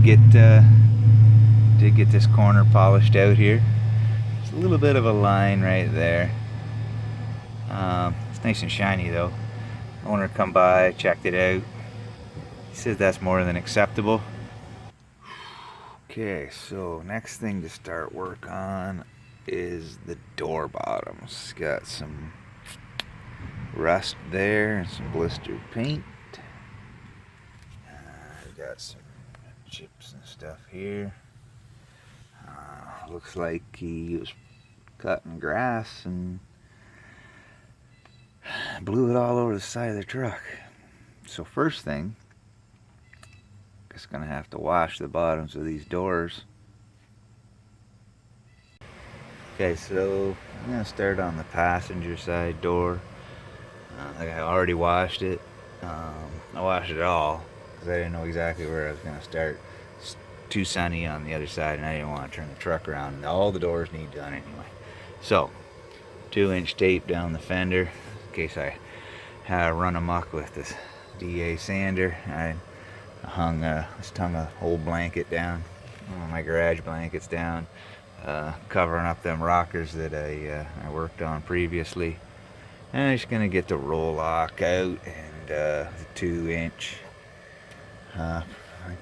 get this corner polished out here. There's a little bit of a line right there. It's nice and shiny though. Owner come by, checked it out. He says that's more than acceptable. Okay, so next thing to start work on is the door bottoms. Got some rust there and some blistered paint. Got some chips and stuff here. Looks like he was cutting grass and blew it all over the side of the truck. So first thing, just gonna have to wash the bottoms of these doors. Okay, so I'm gonna start on the passenger side door. I already washed it. I washed it all because I didn't know exactly where I was gonna start. It's too sunny on the other side and I didn't want to turn the truck around, and all the doors need done anyway. So 2-inch tape down the fender in case I run amok with this DA sander. I hung a whole blanket down, one of my garage blankets down, covering up them rockers that I worked on previously. And I'm just gonna get the roll lock out and the 2-inch.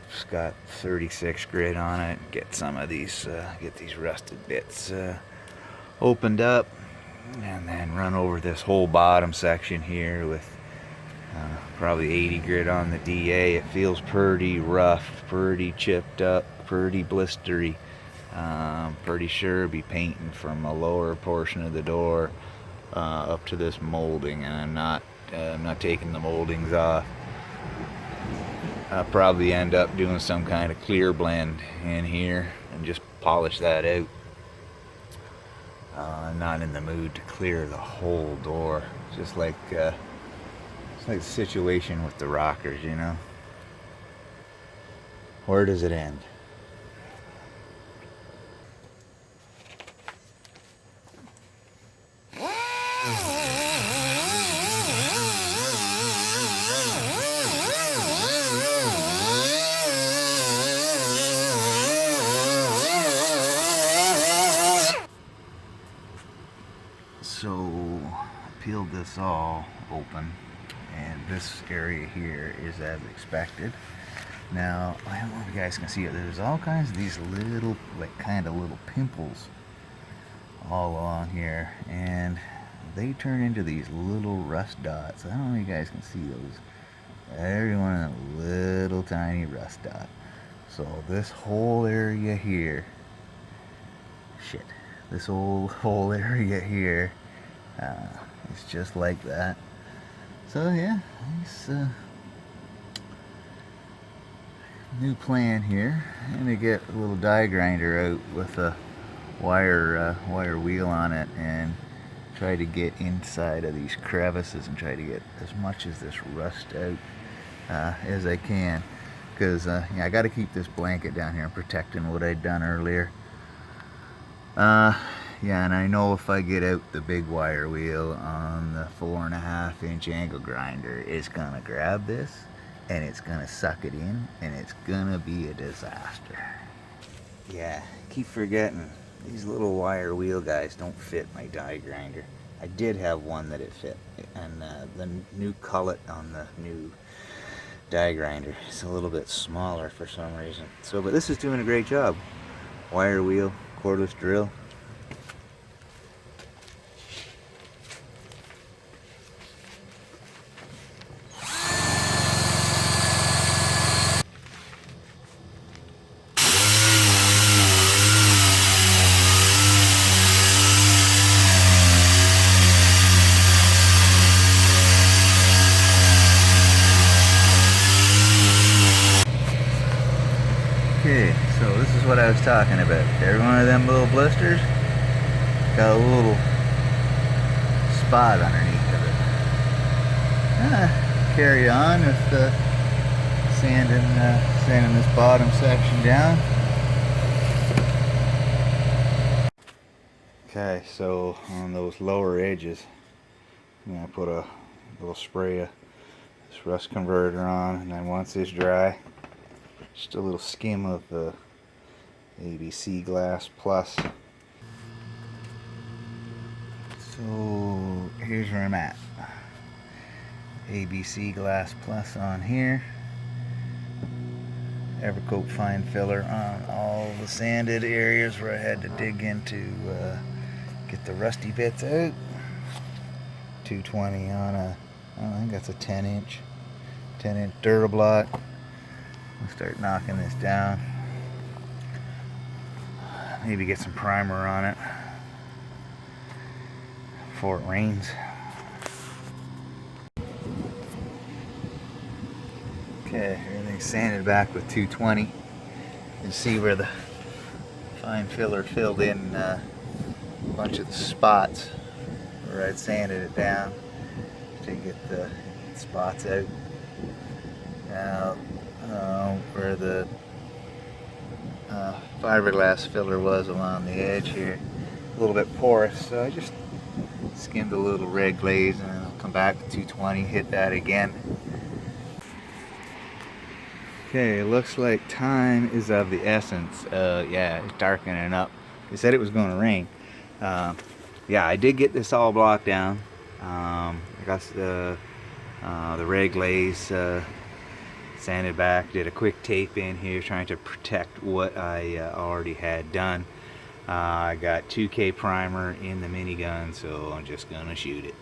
It's got 36 grit on it. Get some of these, get these rusted bits opened up, and then run over this whole bottom section here with probably 80 grit on the DA. It feels pretty rough, pretty chipped up, pretty blistery. Pretty sure I'll be painting from a lower portion of the door up to this molding, and I'm not taking the moldings off. I'll probably end up doing some kind of clear blend in here and just polish that out. I'm not in the mood to clear the whole door. Just like it's like the situation with the rockers, you know. Where does it end? So I peeled this all open, and this area here is as expected. Now I don't know if you guys can see it. There's all kinds of these little, like kind of little pimples all along here, and they turn into these little rust dots. I don't know if you guys can see those. Every one of them little tiny rust dot. So this whole area here, this whole area here is just like that. So yeah, nice new plan here. I'm gonna get a little die grinder out with a wire wheel on it and try to get inside of these crevices and try to get as much of this rust out as I can, because yeah, I got to keep this blanket down here and protecting what I'd done earlier. Yeah, and I know if I get out the big wire wheel on the 4.5-inch angle grinder, it's gonna grab this and it's gonna suck it in, and it's gonna be a disaster. Yeah, keep forgetting these little wire wheel guys don't fit my die grinder. I did have one that it fit, and the new cullet on the new die grinder is a little bit smaller for some reason. So, but this is doing a great job. Wire wheel, cordless drill. Okay, so this is what I was talking about. Every one of them little blisters got a little spot underneath of it. Carry on with sanding this bottom section down. Okay, so on those lower edges, I'm going to put a little spray of this rust converter on, and then once it's dry, Just a little skim of the ABC Glass Plus. So here's where I'm at. ABC Glass Plus on here. Evercoat fine filler on all the sanded areas where I had to dig in to get the rusty bits out. 220 on a, I think that's a 10-inch Durablock. I'll start knocking this down. Maybe get some primer on it before it rains. Okay, everything's sanded back with 220. You can see where the fine filler filled in a bunch of the spots where I'd sanded it down to get the spots out. Now, where the fiberglass filler was along the edge here, a little bit porous, so I just skimmed a little red glaze and I'll come back to 220, hit that again. Okay, it looks like time is of the essence. Yeah, it's darkening up. They said it was going to rain. Yeah, I did get this all blocked down. I got the red glaze sanded back, did a quick tape in here trying to protect what I already had done. I got 2K primer in the minigun, so I'm just gonna shoot it.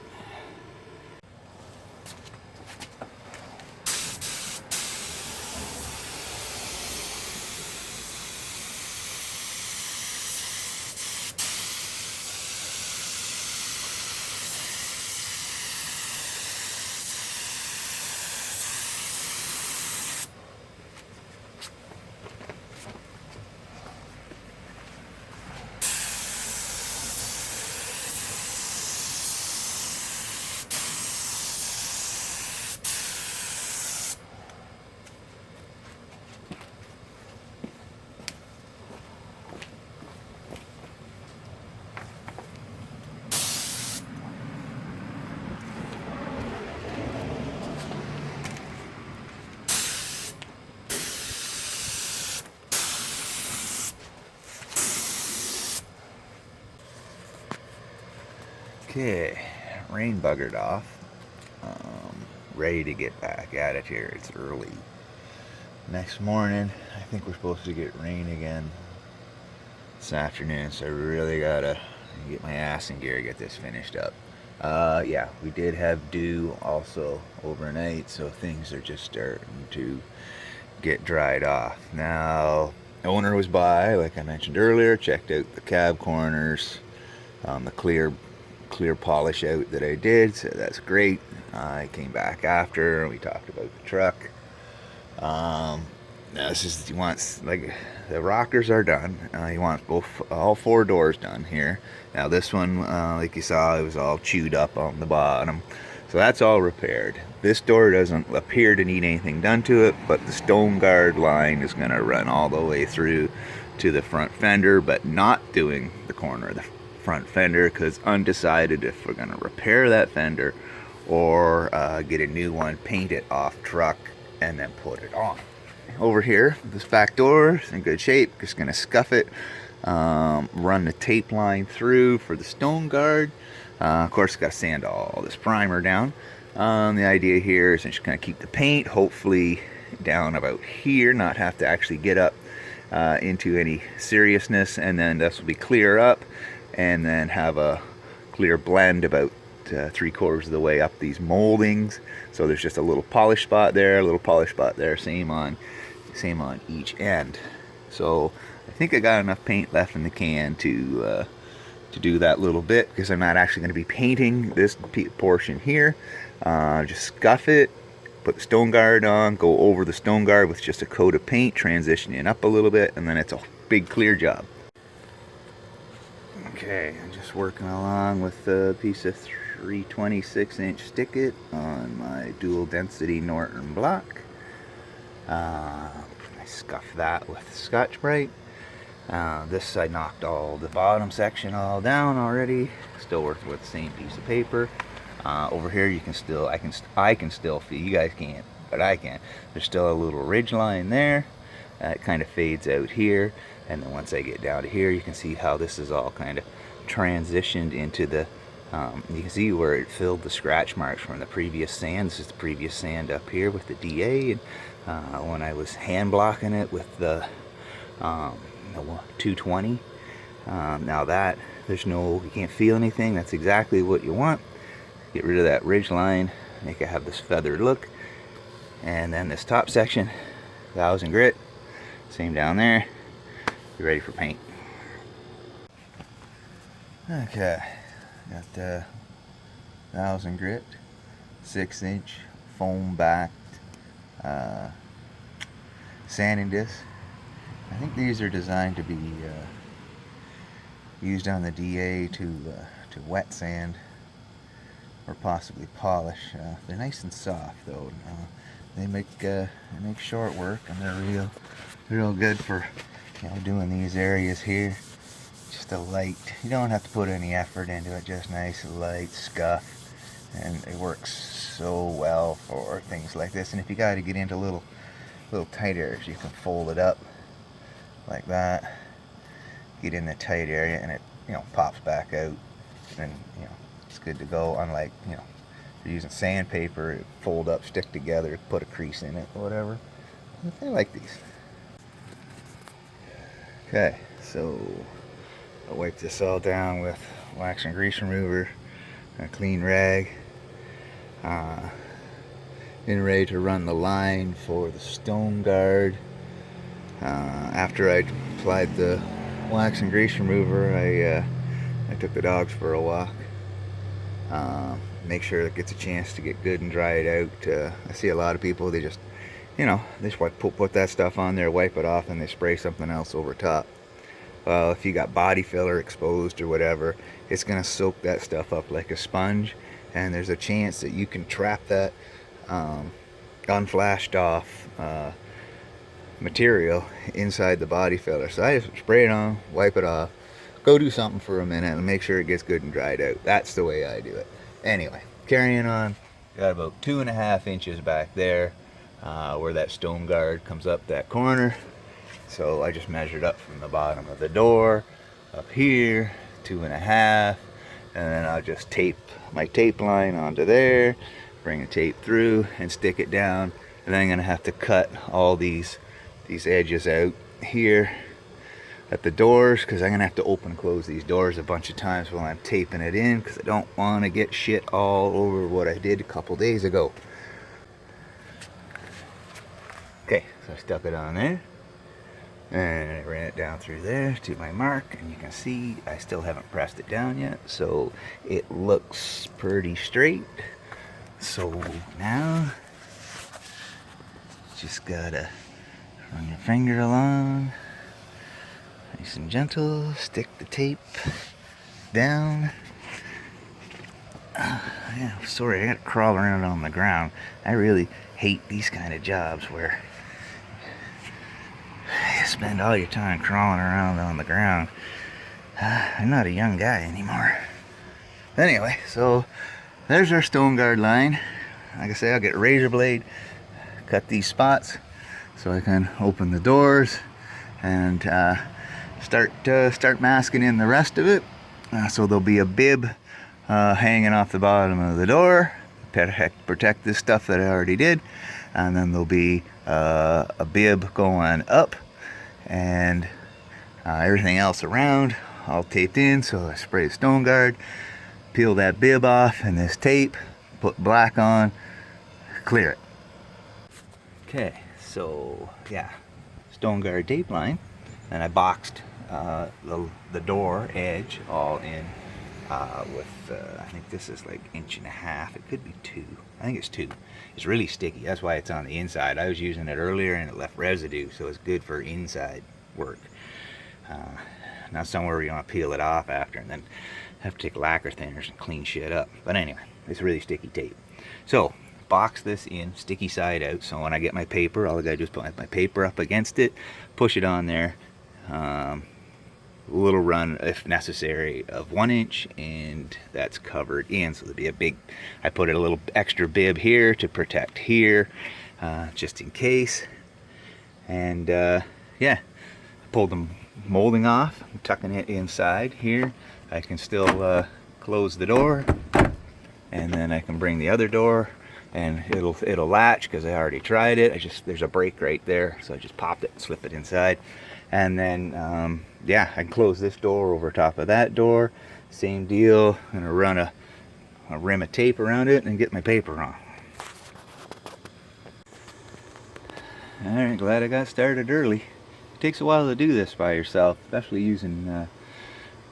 Okay, rain buggered off. Ready to get back at it here. It's early. Next morning, I think we're supposed to get rain again this afternoon, so I really gotta get my ass in gear to get this finished up. Yeah, we did have dew also overnight, so things are just starting to get dried off. Now, owner was by, like I mentioned earlier, checked out the cab corners, the clear polish out that I did, so that's great. I came back after and we talked about the truck. Now this is, he wants, like, the rockers are done. He wants all 4 doors done here. Now this one, like you saw, it was all chewed up on the bottom, so that's all repaired. This door doesn't appear to need anything done to it, but the stone guard line is going to run all the way through to the front fender, but not doing the corner of the front fender, because undecided if we're going to repair that fender or get a new one, paint it off truck, and then put it on. Over here, this back door is in good shape. Just going to scuff it, run the tape line through for the stone guard. Of course, got to sand all this primer down. The idea here is just kind of keep the paint hopefully down about here, not have to actually get up into any seriousness, and then this will be clear up, and then have a clear blend about 3/4 of the way up these moldings. So there's just a little polish spot there, a little polish spot there, same on each end. So I think I got enough paint left in the can to do that little bit, because I'm not actually going to be painting this portion here. Just scuff it, put the stone guard on, go over the stone guard with just a coat of paint, transitioning up a little bit, and then it's a big clear job. Okay, I'm just working along with a piece of 326-inch stick-it on my dual density Norton block. I scuffed that with Scotch-Brite. This I knocked all the bottom section all down already. Still working with the same piece of paper. Over here, you can still, I can still feel, you guys can't, but I can. There's still a little ridge line there. It kind of fades out here, and then once I get down to here, you can see how this is all kind of transitioned into the you can see where it filled the scratch marks from the previous sand. This is the previous sand up here with the DA, and when I was hand blocking it with the 220. Now that there's no, you can't feel anything. That's exactly what you want. Get rid of that ridge line, make it have this feathered look. And then this top section, 1000 grit, same down there. You're ready for paint. Okay, got the 1000 grit, 6-inch foam backed sanding disc. I think these are designed to be used on the DA to wet sand or possibly polish. They're nice and soft though. They make short work, and they're real good for, you know, doing these areas here. Just a light, you don't have to put any effort into it, just nice light scuff, and it works so well for things like this. And if you got to get into little tight areas, you can fold it up like that, get in the tight area, and it, you know, pops back out, and, you know, it's good to go. Unlike, you know, if you're using sandpaper, it fold up, stick together, put a crease in it or whatever. I like these. Okay, so I'll wipe this all down with wax and grease remover, a clean rag. Getting ready to run the line for the stone guard. After I applied the wax and grease remover, I took the dogs for a walk. Make sure it gets a chance to get good and dry it out. I see a lot of people, they just, you know, they just put that stuff on there, wipe it off, and they spray something else over top. Well, if you got body filler exposed or whatever, it's going to soak that stuff up like a sponge, and there's a chance that you can trap that unflashed off material inside the body filler. So I just spray it on, wipe it off, go do something for a minute, and make sure it gets good and dried out. That's the way I do it. Anyway, carrying on, got about 2.5 inches back there where that stone guard comes up that corner. So I just measured up from the bottom of the door up here, 2.5, and then I'll just tape my tape line onto there, bring the tape through and stick it down, and then I'm gonna have to cut all these edges out here at the doors, because I'm gonna have to open and close these doors a bunch of times while I'm taping it in, because I don't want to get shit all over what I did a couple days ago. Okay, so I stuck it on there, and I ran it down through there to my mark, and you can see I still haven't pressed it down yet, so it looks pretty straight. So now just gotta run your finger along, nice and gentle, stick the tape down. Yeah, sorry, I gotta crawl around on the ground. I really hate these kind of jobs where you spend all your time crawling around on the ground. I'm not a young guy anymore. Anyway, so there's our stone guard line. Like I say, I'll get a razor blade, cut these spots so I can open the doors and start masking in the rest of it. So there'll be a bib hanging off the bottom of the door, protect this stuff that I already did, and then there'll be a bib going up, and everything else around all taped in. So I spray the stone guard, peel that bib off and this tape, put black on, clear it. Okay, so yeah, stone guard tape line, and I boxed the door edge all in with I think this is like 1.5 inches. It could be 2. I think it's 2. It's really sticky, that's why it's on the inside. I was using it earlier and it left residue, so it's good for inside work. Not somewhere where you want to peel it off after and then have to take lacquer thinners and clean shit up. But anyway, it's really sticky tape. So box this in, sticky side out, so when I get my paper, all I gotta do is put my paper up against it, push it on there, a little run if necessary of 1 inch, and that's covered in. So there'll be a big, I put a little extra bib here to protect here, just in case. And yeah, pulled the molding off. I'm tucking it inside here. I can still close the door, and then I can bring the other door, and it'll latch because I already tried it. There's a break right there, so I just popped it and slip it inside. And then yeah, I can close this door over top of that door. Same deal. I'm gonna run a rim of tape around it and get my paper on. Alright, glad I got started early. It takes a while to do this by yourself, especially using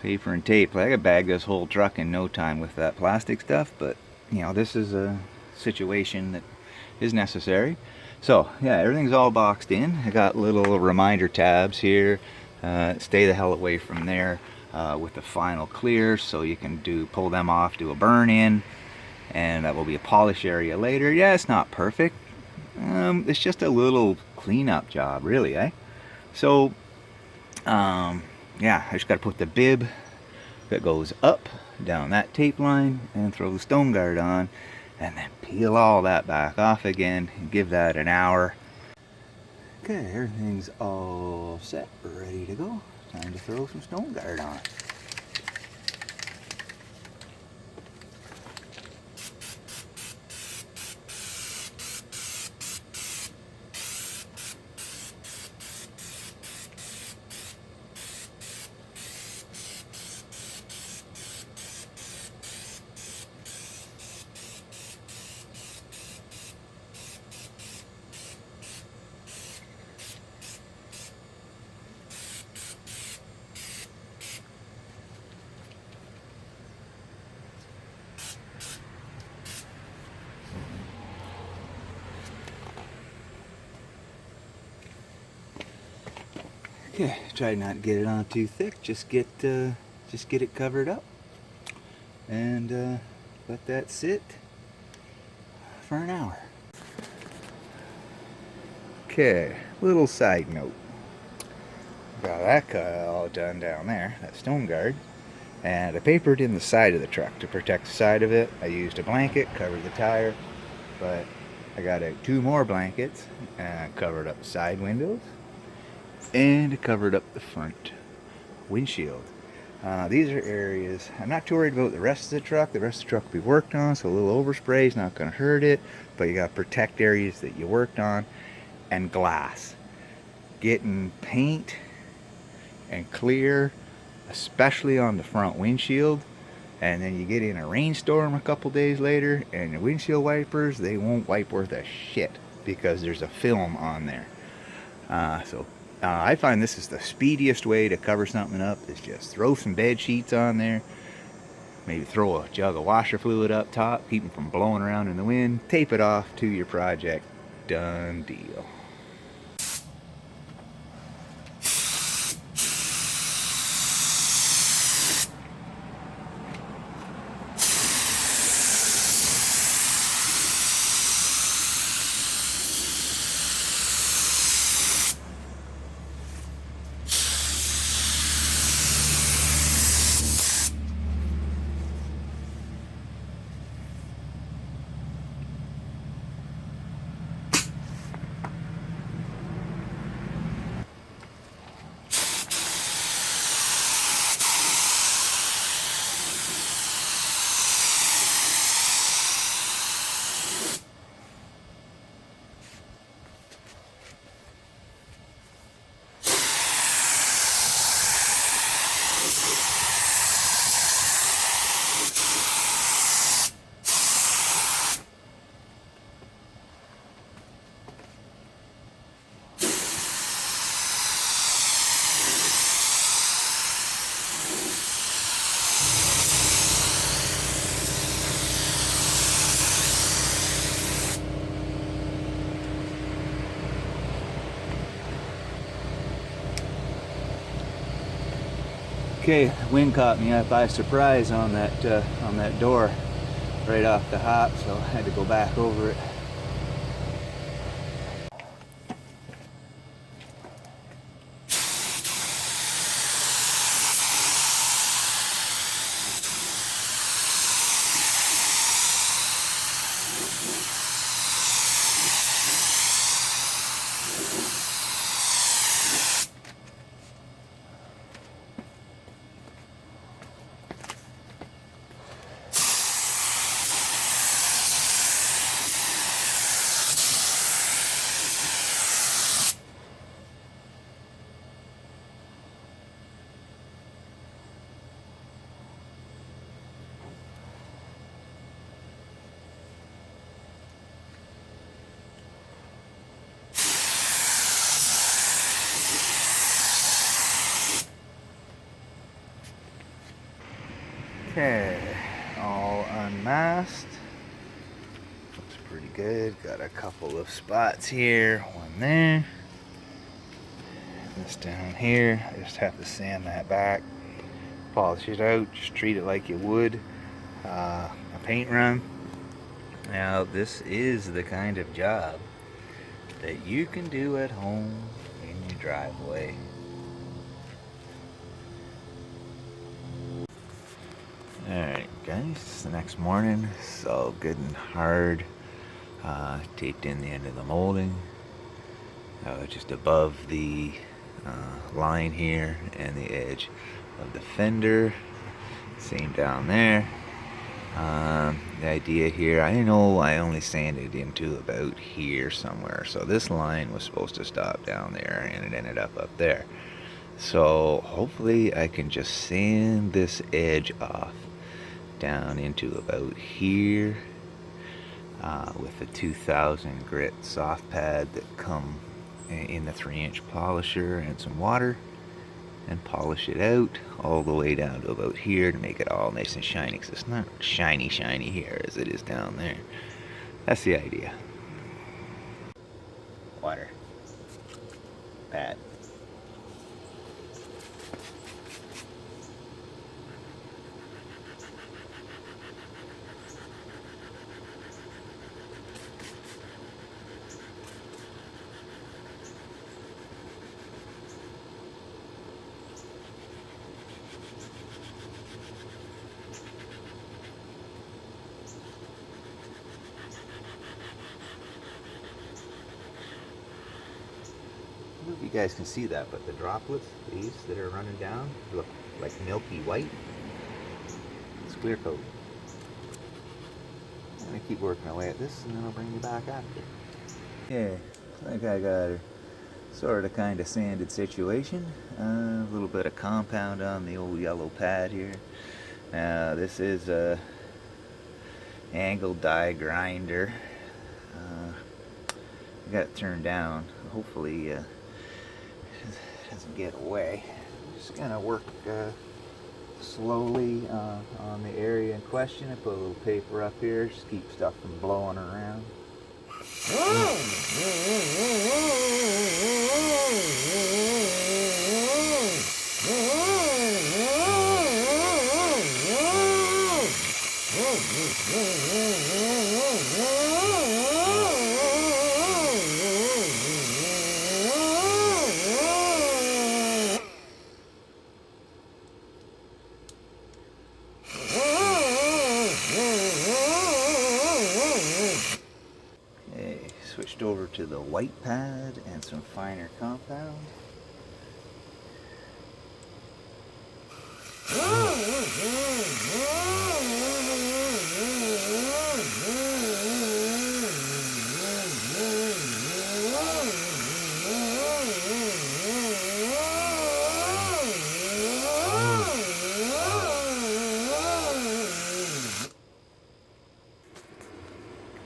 paper and tape. I could bag this whole truck in no time with that plastic stuff, but you know, this is a situation that is necessary. So yeah, everything's all boxed in. I got little reminder tabs here. Stay the hell away from there with the final clear, so you can pull them off, do a burn in, and that will be a polish area later. Yeah, it's not perfect. It's just a little cleanup job, really, eh? So yeah, I just got to put the bib that goes up down that tape line and throw the stone guard on, and then peel all that back off again and give that an hour. Okay, everything's all set, ready to go. Time to throw some stone guard on. Okay, try not to get it on too thick. Just get it covered up, and let that sit for an hour. Okay, little side note. Got that cut all done down there, that stone guard, and I papered in the side of the truck to protect the side of it. I used a blanket, covered the tire, but I got 2 more blankets and covered up the side windows, and it covered up the front windshield. These are areas, I'm not too worried about the rest of the truck. The rest of the truck will be worked on, so a little overspray is not going to hurt it, but you got to protect areas that you worked on. And glass. Getting paint and clear, especially on the front windshield, and then you get in a rainstorm a couple days later, and the windshield wipers, they won't wipe worth a shit because there's a film on there. I find this is the speediest way to cover something up, is just throw some bed sheets on there, maybe throw a jug of washer fluid up top, keep them from blowing around in the wind, tape it off to your project. Done deal. Okay, wind caught me by surprise on that door right off the hop, so I had to go back over it. Okay, all unmasked. Looks pretty good. Got a couple of spots here, one there. This down here, I just have to sand that back, polish it out, just treat it like you would a paint run. Now this is the kind of job that you can do at home in your driveway. Alright guys, the next morning, it's all good and hard. Taped in the end of the molding, just above the line here and the edge of the fender. Same down there. The idea here, I know I only sanded into about here somewhere, so this line was supposed to stop down there and it ended up there. So hopefully I can just sand this edge off down into about here with the 2000 grit soft pad that come in the 3-inch polisher and some water, and polish it out all the way down to about here to make it all nice and shiny, because it's not shiny here as it is down there. That's the idea. Water. Pad. I don't know if you guys can see that, but the droplets, these that are running down, look like milky white. It's clear coat. I'm gonna keep working away at this, and then I'll bring you back after. Yeah, I think I got a sort of kind of sanded situation. A little bit of compound on the old yellow pad here. Now this is a angle die grinder. I got it turned down. Hopefully it doesn't get away. Just gonna work slowly on the area in question. I put a little paper up here, just keep stuff from blowing around. Okay, switched over to the white pad and some finer compound.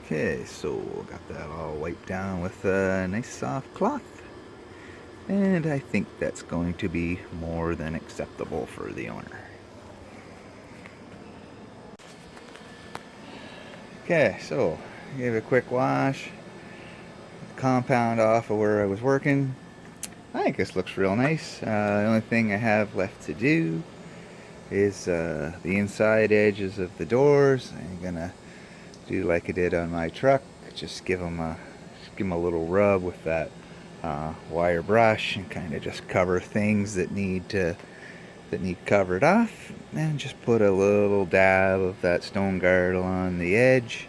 Okay, so got that all wiped down with a nice soft cloth, and I think that's going to be more than acceptable for the owner. Okay, so gave it a quick wash, compound off of where I was working. I think this looks real nice. The only thing I have left to do is the inside edges of the doors. I'm gonna do like I did on my truck, just give them a little rub with that wire brush and kind of just cover things that need covered off, and just put a little dab of that stone girdle on the edge,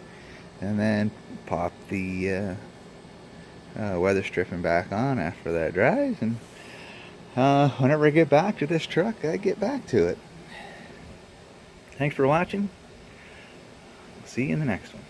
and then pop the weather stripping back on after that dries, and whenever I get back to this truck, I get back to it. Thanks for watching. See you in the next one.